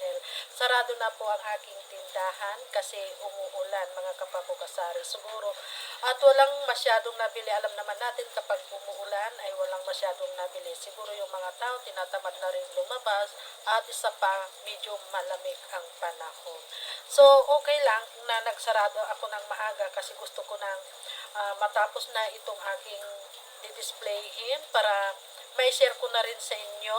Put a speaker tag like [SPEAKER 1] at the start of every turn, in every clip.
[SPEAKER 1] ml. Sarado na po ang aking tindahan kasi umuulan mga kapakukasari. Siguro at walang masyadong nabili. Alam naman natin kapag umuulan ay walang masyadong nabili. Siguro yung mga tao tinatamad na rin lumabas at isa pa medyo malamig ang panahon. So okay lang na nagsarado ako ng maaga kasi gusto ko nang matapos na itong aking di-displayhin para may share ko na rin sa inyo.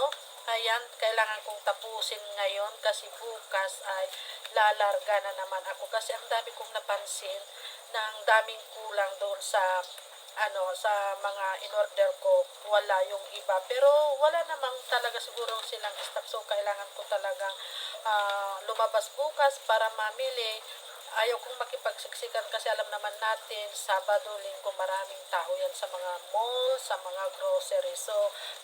[SPEAKER 1] Ayan, kailangan kong tapusin ngayon kasi bukas ay lalarga na naman ako kasi ang dami kong napansin na ang daming kulang doon sa sa mga in-order ko, wala yung iba. Pero wala namang talaga siguro silang stock. So, kailangan ko talagang lumabas bukas para mamili. Ayaw kong makipagsiksikan kasi alam naman natin, Sabado, Linggo, maraming tao yan sa mga mall, sa mga grocery. So,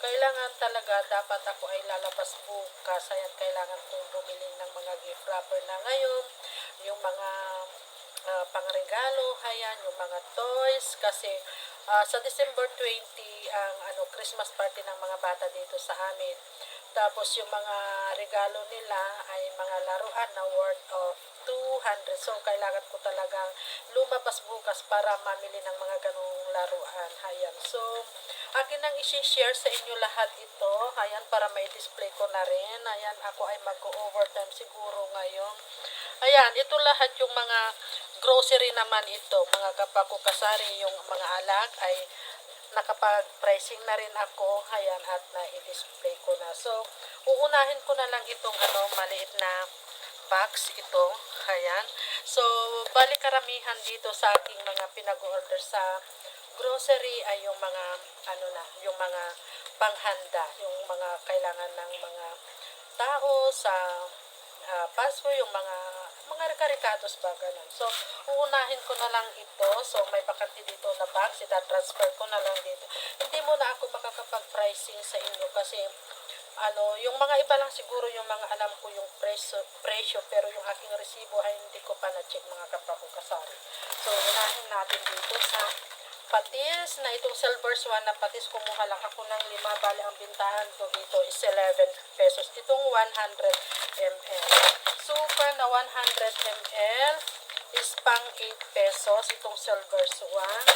[SPEAKER 1] kailangan talaga, dapat ako ay lalabas bukas. Ayan, kailangan kong bumili ng mga gift wrapper na ngayon, yung mga pangregalo, ayan, yung mga toys, kasi sa December 20, ang Christmas party ng mga bata dito sa amin. Tapos yung mga regalo nila ay mga laruan na worth of 200. So, kailangan ko talagang lumabas bukas para mamili ng mga ganong laruan. Ayan. So, akin nang isi-share sa inyo lahat ito. Ayan, para may display ko na rin. Ayan, ako ay mag-overtime siguro ngayon. Ayan, ito lahat yung mga grocery naman ito. Mga kapakukasari, yung mga alak ay nakapag-pricing na rin ako. Ayan, at na-display ko na. So, uunahin ko na lang itong maliit na box ito. Ayan. So, balik karamihan dito sa aking mga pinag-order sa grocery ay yung mga yung mga panghanda, yung mga kailangan ng mga tao sa Pasko, yung mga rekarikados ba ganun. So, uunahin ko na lang ito. So, may bakante dito na box. Ita-transfer ko na lang dito. Hindi mo na ako makakapag-pricing sa inyo kasi yung mga iba lang siguro yung mga alam ko yung presyo pero yung aking resibo ay hindi ko pa na-check mga kapakukasari. So, unahin natin dito sa patis na itong silver swan na patis. Kumuha lang ako ng 5. Bali, ang bintahan ko dito is 11 pesos. Itong 100 ml. Suka na 100 ml is pang 8 pesos. Itong silver swan.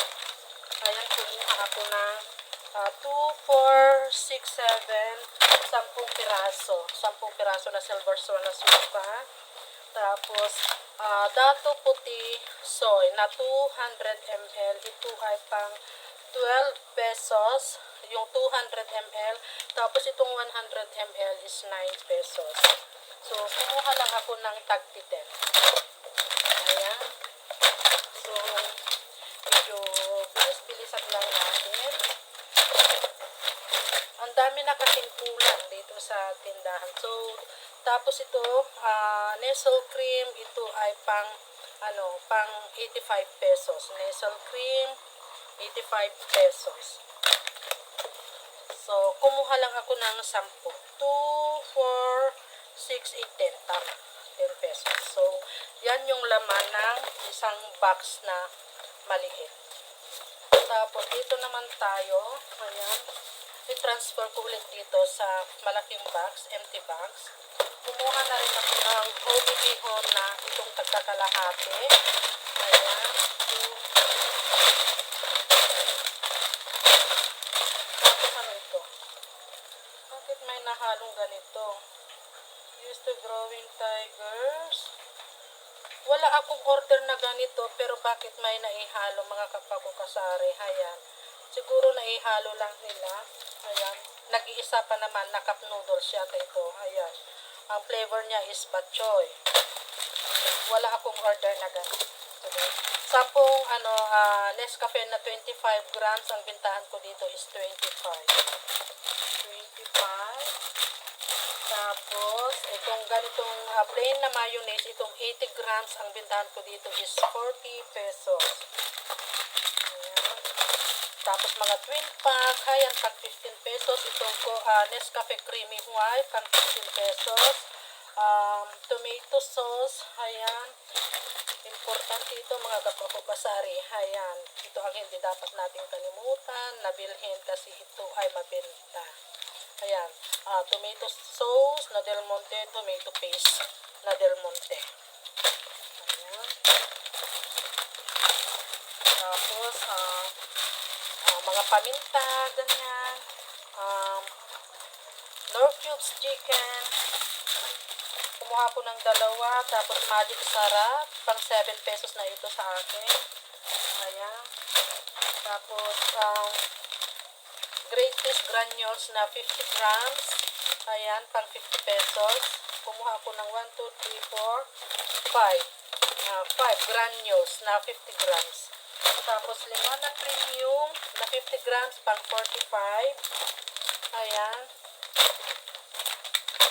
[SPEAKER 1] Ayan, kumuha ako ng 2, 4, 6, 7, 10 piraso. 10 piraso na silver swan na suka. Tapos, dato puti soy na 200 ml. Ito ay pang 12 pesos. Yung 200 ml. Tapos, itong 100 ml is 9 pesos. So, kumuha lang ako ng tag 10. Ayan. So, medyo bilis-bilisan lang natin. Ang dami na kasing kulang dito sa tindahan. So, tapos ito, Nestle cream, ito ay pang 85 pesos. Nestle cream, 85 pesos. So, kumuha lang ako ng 10. 2, 4, 6, 8, 10. Tama. 10 pesos. So, yan yung laman ng isang box na maliit. Tapos, dito naman tayo. Ayan. I-transfer ko ulit dito sa malaking box, empty box. Kumuha na rin ako ng Hobby Bihon na itong tagkakalahati. Ayan. Tapos ano ito? Bakit may nahalong ganito? Used to growing tigers. Wala akong order na ganito pero bakit may naihalo mga kapakukasari? Ayan. Siguro naihalo lang nila. Ayan. Nag-iisa pa naman na cup noodles yata ito. Ayan. Ang flavor niya is bok choy. Wala akong order na ganito. 10 Nescafe na 25 grams. Ang bintahan ko dito is 25. Tapos, itong ganitong plain na mayonnaise, itong 80 grams, ang bintahan ko dito is 40 pesos. Ayan. Tapos, mga twin pack, ayan, pang 15 pesos. Itong Nescafe Creamy White, pang 15 pesos. Tomato sauce, ayan. Importante ito mga kapakukasari. Ayan. Ito ang hindi dapat nating kalimutan, nabilhin kasi ito ay mabenta. Ayan, tomato sauce na Del Monte, tomato paste na Del Monte. Ayan. Tapos, mga paminta, ganyan. Knorr cubes chicken. Kumuha ko ng dalawa, tapos Magic Sarap, pang 7 pesos na ito sa akin. Ayan. Tapos, greatest granules na 50 grams. Ayan, pang 50 pesos. Kumuha ako ng 1, 2, 3, 4, 5 granules na 50 grams. Tapos, limon na premium na 50 grams, pang 45. Ayan.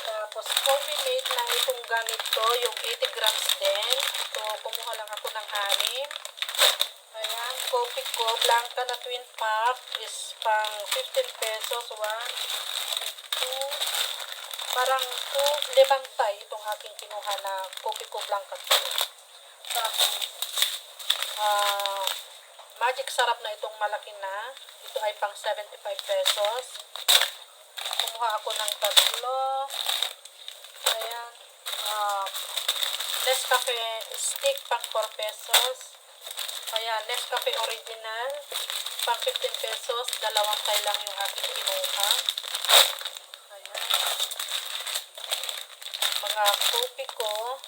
[SPEAKER 1] Tapos, coffee mate na itong ganito, yung 80 grams din. So, kumuha lang ako ng 6. Ayan, coffee ko, Blanca na twin pack is pang 15 pesos. 1, 2, parang 2, 5 tay itong aking kinuha na coffee ko, Blanca twin. Tapos, Magic Sarap na itong malaki na. Ito ay pang 75 pesos. Kumuha ako ng 3. Ayan. Nescafe stick pang 4 pesos. Ayan, Nescafe original pang 15 pesos. 2 tay lang yung aking kinuha. Ayan. Mga coffee ko.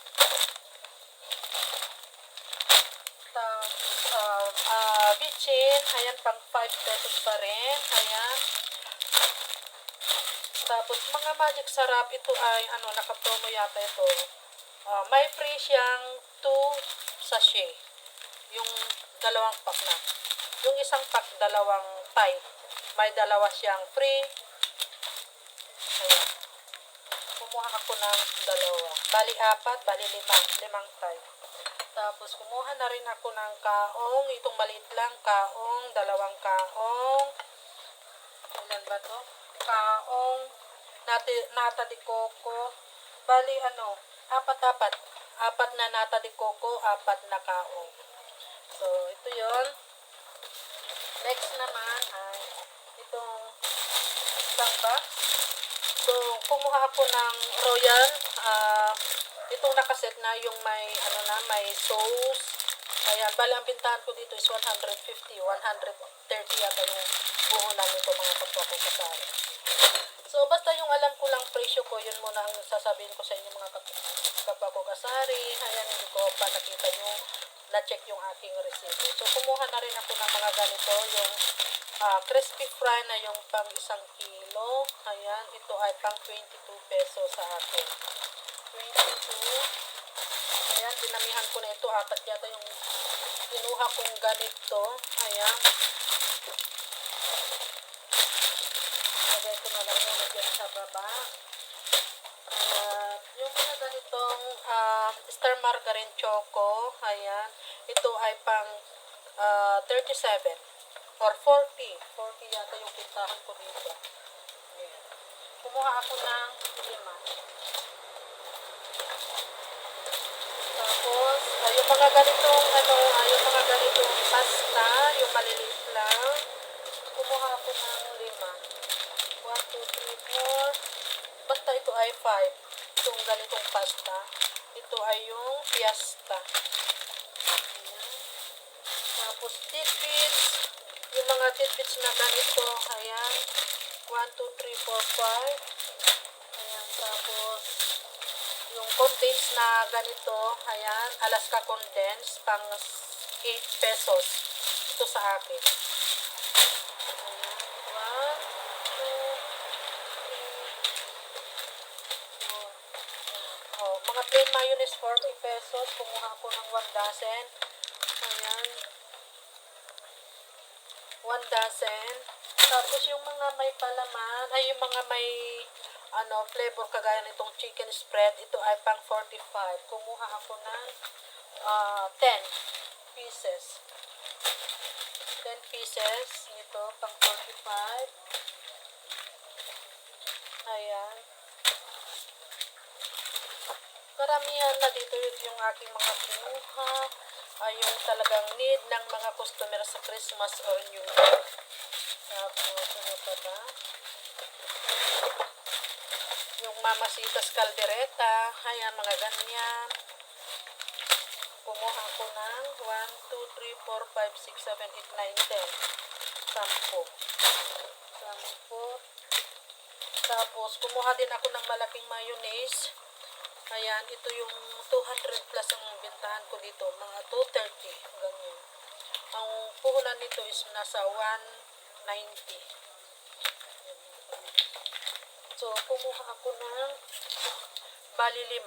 [SPEAKER 1] Tapos, vichin. Ayan, pang 5 pesos pa rin. Ayan. Tapos, mga Magic Sarap, ito ay, nakapromo yata ito. May free siyang 2 sachet. Yung 2 pack na. Yung isang pack, 2 tay. May 2 siyang free. Ayan. Kumuha ako ng 2. Bali 4, bali 5 tay. Tapos, kumuha na rin ako ng kaong. Itong maliit lang, kaong, 2 kaong. Ilan ba to? Kaong, nata de coco. Bali, 4 na nata de coco, 4 na kaong. So, ito yon. Next naman ay itong isang box. So, kumuha ako ng Royal. Itong nakaset na yung may, may sauce. Ayan, bali ang bintahan ko dito is 150, 130 yata yung puhunan nito mga kapwa ko kasari. So, basta yung alam ko lang presyo ko, yun muna ang sasabihin ko sa inyo mga kapwa ko kasari. Ayan, hindi ko pa nakita yung na-check yung aking resibo. So, kumuha na rin ako ng mga ganito, yung crispy fry na yung pang 1 kilo. Ayan, ito ay pang 22 pesos sa akin. 22. Ayan, dinamihan ko na ito. 4 yata yung kinuha kong ganito. Ayan. Lagay ko na lang yung dyan sa baba. Yung mga ganitong Star Margarine Choco. Ayan. Ito ay pang 37 or 40. 40 yata yung pintahan ko dito. Ayan. Kumuha ako ng 5. Tapos, yung mga ganitong, yung mga ganitong pasta, yung maliliit lang, kumuha ako ng 5. 1, 2, 3, 4. Basta ito ay 5. Itong ganitong pasta. Ito ay yung fiesta. Ayan. Tapos, tidbits. Yung mga tidbits na ganito, ayan. 1, 2, 3, 4, 5. Ayan, tapos, yung condensed na ganito, ayan, Alaska condensed, pang 8 pesos. Ito sa akin. Ayan, 1, 2, 3, 4. Mga plain mayonnaise, 40 pesos. Kumuha ako ng 1 dozen. Ayan. 1 dozen. Tapos yung mga may palaman, ay yung mga may flavor kagaya nitong chicken spread, ito ay pang 45. Kumuha ako ng 10 pieces. 10 pieces nito, pang 45. Ayan. Karamihan na dito yung aking mga kinuha. Ay yung talagang need ng mga customer sa Christmas or New Year. Tapos, ano pa ba? Ito Mamasitas Caldereta. Ayan, mga ganyan. Kumuha ako ng 1, 2, 3, 4, 5, 6, 7, 8, 9, 10. 10. Tapos, kumuha din ako ng malaking mayonnaise. Ayan, ito yung 200 plus ang bintahan ko dito. Mga 230. Ganyan. Ang puhunan nito is nasa 190. So, kumuha ako ng bali 5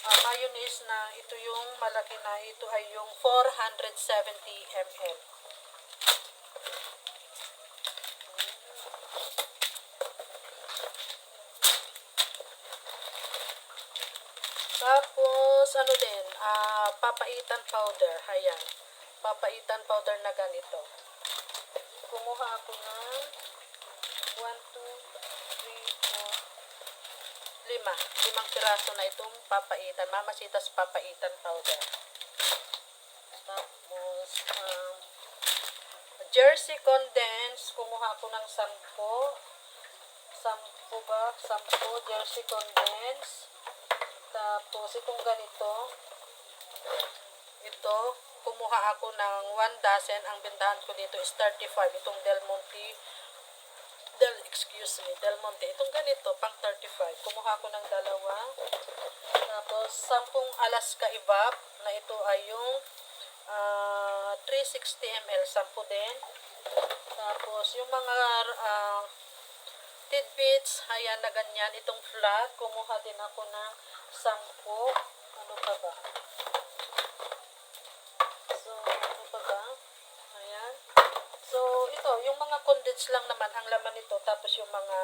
[SPEAKER 1] mayonnaise na ito yung malaki na. Ito ay yung 470 ml. Tapos, ano din, papaitan powder. Ayan, papaitan powder na ganito. Kumuha ako ng 1, 2, 3, 4, 5 piraso na itong papaitan. Mamasitas papaitan powder. Tapos, Jersey condense. Kumuha ako ng 10. 10 Jersey condense. Tapos, itong ganito. Ito, kumuha ako ng 1 dozen. Ang bintahan ko dito is 35. Itong Del Monte. Del Monte. Itong ganito, pang 35. Kumuha ko ng 2. Tapos, 10 Alaska Evap, na ito ay yung 360 ml. 10 din. Tapos, yung mga tidbits, ayan na ganyan. Itong flat, kumuha din ako ng 10. Ano pa ba? So, ano pa ba? Ayan. So, ito, yung mga condensed lang naman ang laman nito. Tapos yung mga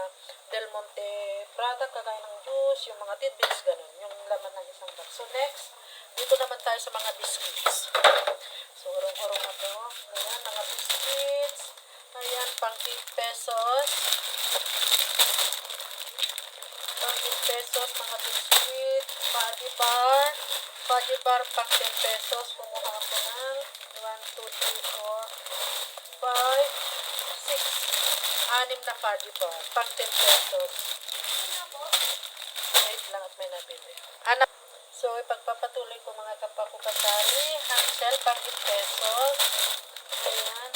[SPEAKER 1] Del Monte product, kagaya ng juice, yung mga tidbits, ganun. Yung laman ng isang box. So, next, dito naman tayo sa mga biscuits. So, urong-urong na to. Ayan, mga biscuits. Ayan, pang 8 pesos. Pang 8 pesos, mga biscuit. Fudgy bar, pang 10 pesos. Kumuha ako ng 1, 2, 3, 4, 5, 6. 6 na fudgy bar. Pang 10 pesos. Wait lang at may nabili. So, ipagpapatuloy ko mga kapakukasari. Hansel, pang 8 pesos. Ayan.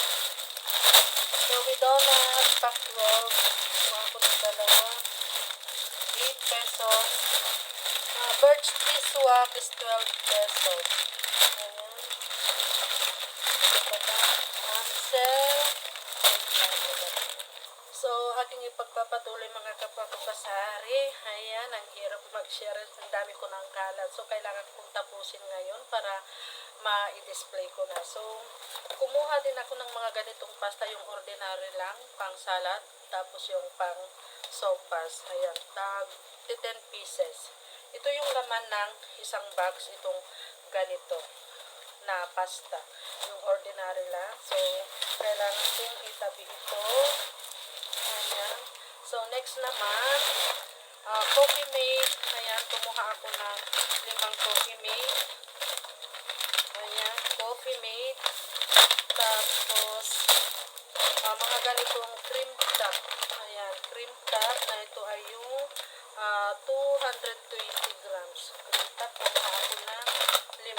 [SPEAKER 1] Joey Donut, pang 12. Kumuha ko ng 2. 8 pesos. Birch Tree Swak is 12 pesos. Ayan. Ito pa. Hansel. So, aking ipagpapatuloy mga kapakukasari. Ayan, ang hirap mag-share. Ang dami ko ng kalat. So, kailangan kong tapusin ngayon para ma-display ko na. So, kumuha din ako ng mga ganitong pasta. Yung ordinary lang, pang salad. Tapos yung pang sopas. Ayan, tag 10 pieces. Ito yung laman ng isang box. Itong ganito na pasta. Yung ordinary lang. So, kailangan kong itabi ito. Ayan. So, next naman, Coffee Mate. Ayan, kumuha ako ng 5 Coffee Mate. Ayan, Coffee Mate. Tapos, mga ganitong cream top. Ayan, cream top na ito ay yung 220 grams. Cream top, kumuha ako ng 5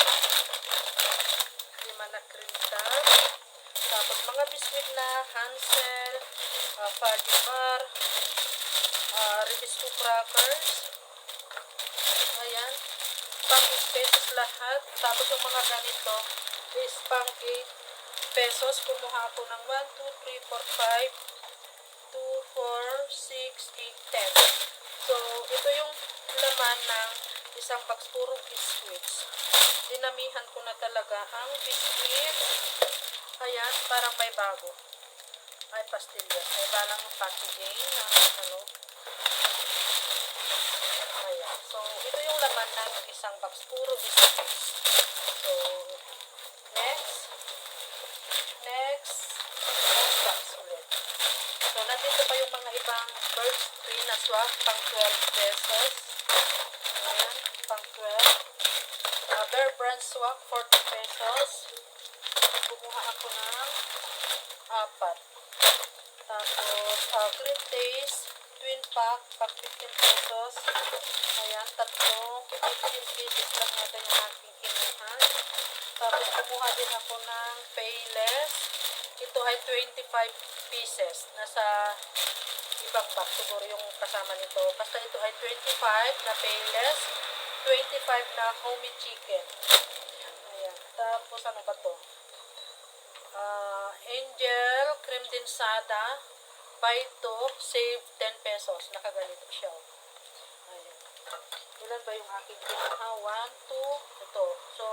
[SPEAKER 1] na cream top. Tapos, mga biscuit na Hansel, Fudgy Bar, Ribisco Crackers. Ayan. Pang 8 pesos lahat. Tapos, yung mga ganito is pang 8 pesos. Kumuha ako ng 1, 2, 3, 4, 5, 2, 4, 6, 8, 10. So, ito yung laman ng isang box, puro biscuits. Dinamihan ko na talaga ang biscuit. Ayan, parang may bago. Ay, pastillas. May balang packaging ng ano. Ayan. So, ito yung laman ng isang box, puro biscuits. So, next, box ulit. So, nandito pa yung mga ibang Birch Tree na swak, pang 12 pesos. Ayan, pang 12. Bear Brand swak, 40 pesos. Kumuha ako ng 4. Tapos, Great Taste, twin pack, pang 15 pesos. Ayan, tatlo. 15 pieces lang yata yung aking kinuha. Tapos kumuha din ako ng Payless. Ito ay 25 pieces. Nasa ibang box siguro yung kasama nito. Basta ito ay 25 na Payless, 25 na homey chicken. Ayan. Tapos ano ba to? Angel cream densada. Buy 2, save 10 pesos. Nakaganito siya. Ayan. Ilan ba yung aking kinuha? 1, 2, ito. So,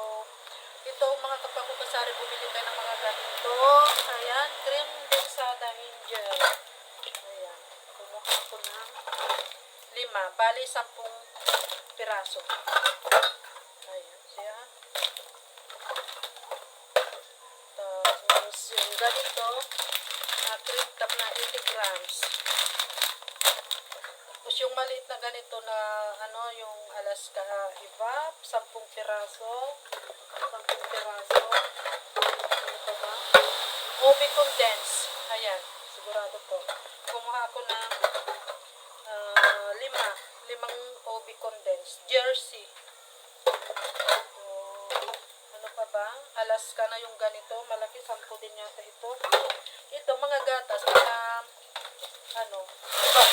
[SPEAKER 1] ito mga kapakukasari, bumili kayo ng mga ganito. Ayan, cream densada angel. Ayan, kumuha ko ng 5, bali 10 piraso. Ayan siya. Tapos yung ganito, cream tap na 80 grams. Tapos yung maliit na ganito na ano, yung Alaska Evap, 10 piraso. 10 piraso. Ano pa ba? OB condense. Ayan, sigurado to. Kumuha ako ng 5 OB condense. Jersey. So, ano pa ba? Alaska na yung ganito. Malaki, 10 din yata ito. Ito, mga gatas. Mga, ano, iba.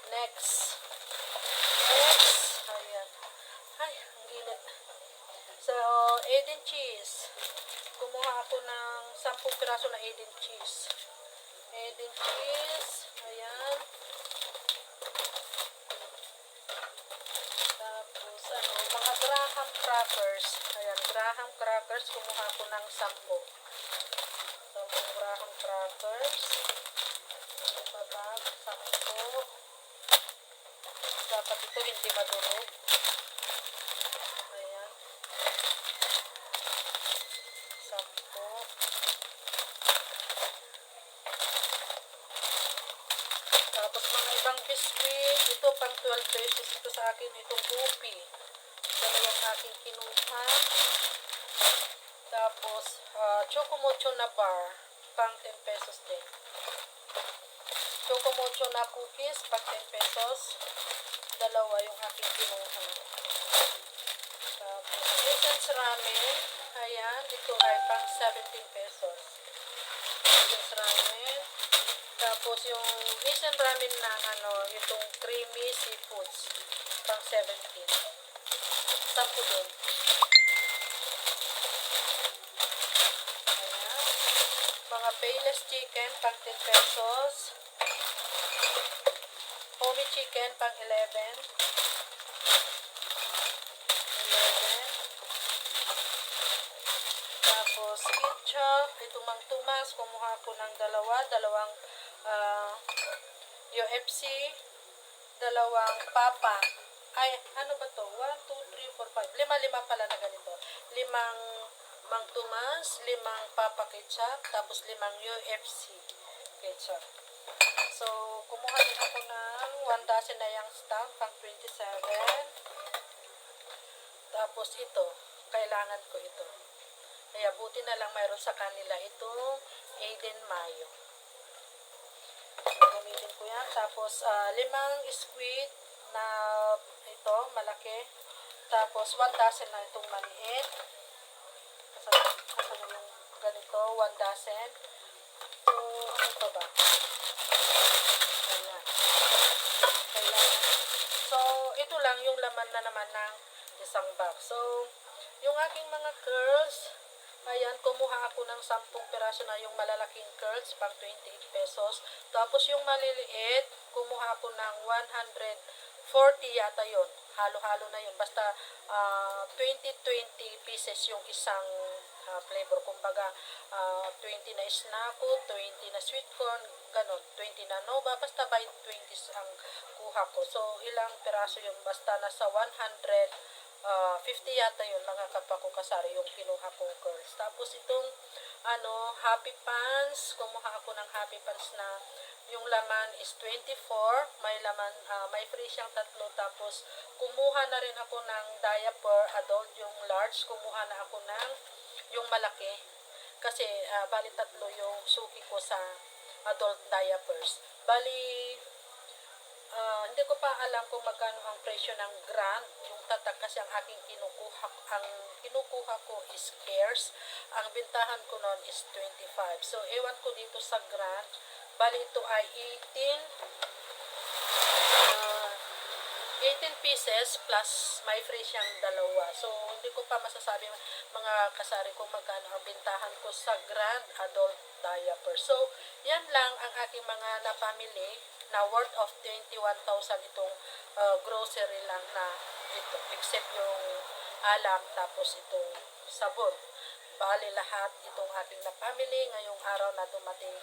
[SPEAKER 1] Next. Ayan. Ay, ang init. So, Eden cheese. Kumuha ako ng 10 piraso na Eden cheese. Eden cheese. Ayan. Tapos, ano, mga Graham crackers. Ayan, Graham crackers. Kumuha ako ng 10. 10 Graham crackers. Ano pa ba? 10. Dapat ito hindi madurog. Ayan. 10. Tapos mga ibang biscuit. Ito pang 12 pesos. Ito sa akin. Itong goopy. Dalawang aking kinuha. Tapos Chocomocho na bar. Pang 10 pesos din. Chocomocho na cookies. Pang 10 pesos. Dalawa yung aking kinuha. Tapos Nissan's ramen. Ayan. Ito ay pang 17 pesos. Nissan's ramen. Tapos yung Nissan ramen na ano, itong creamy seafoods. Pang 17. 10 din. Ayan. Mga Payless chicken. Pang 10 pesos. Homey chicken. Pang 11. Tapos ketchup, ito Mang Tomas, kumuha ko ng dalawang UFC, dalawang papa. Ay, ano ba to? 1, 2, 3, 4, 5. 5 pala na ganito. 5 Mang Tomas, 5 papa ketchup, tapos 5 UFC ketchup. So, kumuha din ako ng 1 dozen na yung stamp, pang 27. Tapos ito, kailangan ko ito. Kaya buti na lang mayroon sa kanila itong Eden Mayo. Gamitin ko yan. Tapos 5 squid na ito, malaki. Tapos 1 dozen na itong maliit. Kasi yung ganito, 1 dozen. So, ano pa ba? Ayan. Kailangan. So, ito lang yung laman na naman ng isang box. So, yung aking mga curls, ayan, kumuha ako ng 10 piraso na yung malalaking curls, pang 28 pesos. Tapos yung maliliit, kumuha ako ng 140 yata yon. Halo-halo na yun. Basta 20 pieces yung isang flavor. Kumbaga, 20 na snacko, 20 na sweet corn, ganon. 20 na nova, basta by 20 ang kuha ko. So, ilang piraso yun? Basta nasa 50 yata yun, mga kapakukasari, yung kinuha kong curls. Tapos itong Happy Pants, kumuha ako ng Happy Pants na yung laman is 24, may laman, may free siyang 3. Tapos kumuha na rin ako ng diaper adult, yung large. Kumuha na ako ng yung malaki kasi bali 3 yung suki ko sa adult diapers. Bali Hindi ko pa alam kung magkano ang presyo ng Grand, yung tatak kasi ang kinukuha ko is Cares. Ang bintahan ko noon is 25. So ewan ko dito sa Grand, bali ito ay 18 pieces plus may free siyang dalawa. So, hindi ko pa masasabi mga kasari kung magkano ang bintahan ko sa Grand Adult Diaper. So, yan lang ang aking mga napamili na worth of 21,000 itong grocery lang na ito. Except yung alam tapos itong sabon. Bali lahat itong aking napamili ngayong araw na dumating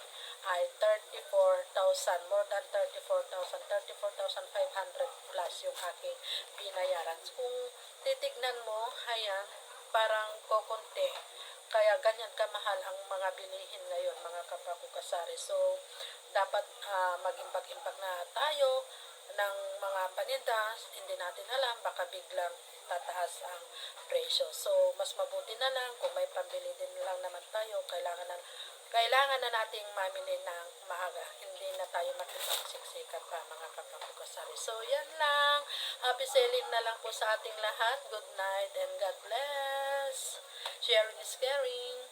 [SPEAKER 1] ay 34,000, more than 34,000, 34,500 plus yung aking binayaran. Kung titignan mo, ayan, parang kokonti. Kaya ganyan kamahal ang mga bilihin ngayon, mga kapakukasari. So, dapat mag-imbag-imbag na tayo ng mga paninda, hindi natin alam, baka biglang tataas ang presyo. So, mas mabuti na lang kung may pambili din lang naman tayo, kailangan na nating mamili ng maaga. Hindi na tayo makipagsiksikan pa mga kapakukasari. So, yan lang. Happy selling na lang po sa ating lahat. Good night and God bless. Sharing is caring.